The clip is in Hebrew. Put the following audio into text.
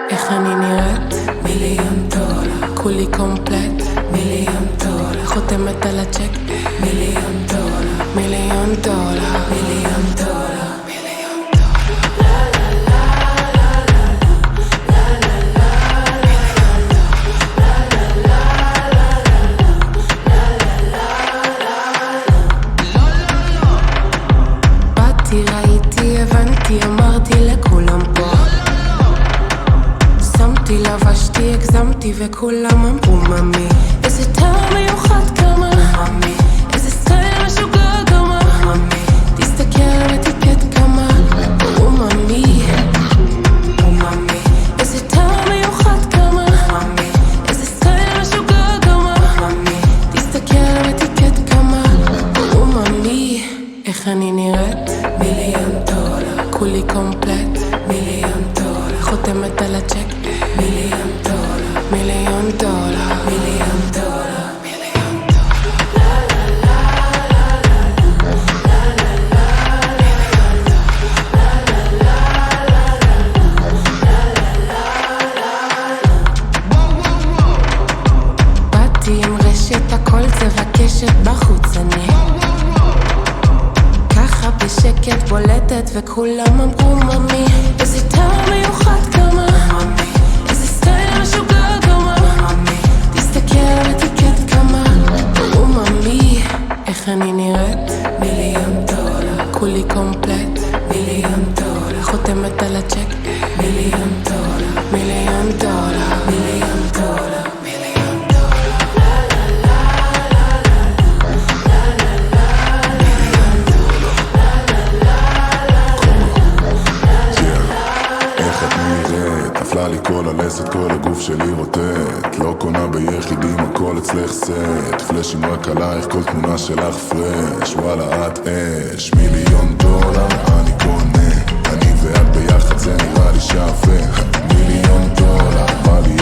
איך אני נראית? $1,000,000 כולי קומפלט $1,000,000 חותמת על הצ'ק $1,000,000 $1,000,000 $1,000,000 באתי, ראיתי, הבנתי, אמרתי לכולם פה שמתי, לבשתי, הגזמתי וכולם אמרו ממי איזה טעם מיוחד כמה ממי איזה סטייל משוגע כמה ממי תסתכל על אטיקט כמה ממי ממי איזה טעם מיוחד כמה ממי איזה סטייל משוגע כמה ממי תסתכל על אטיקט כמה ממי איך אני נראית? $1,000,000 כולי קומפלט $1,000,000 חותמת על הצ'ק $1,000,000 $1,000,000 $1,000,000 באתי עם רשת הכל צבע קשת בחוץ אני ככה בשקט בולטת וכולם אמרו ממי איזה טעם מיוחד כמה ממי איזה סטייל משוגע כמה ממי תסתכל על אטיקט כמה ממי איך אני נראית? $1,000,000 כולי קומפלט $1,000,000 חותמת על הצ'ק $1,000,000 $1,000,000 $1,000,000 נפלה לי כל הלסת, כל הגוף שלי רוטט לא קונה ביחידים, הכל אצלך סט פלשים רק עלייך, כל תמונה שלך פרש וואלה את אש $1,000,000 אני קונה אני ואת ביחד זה נראה לי שווה $1,000,000 בא לי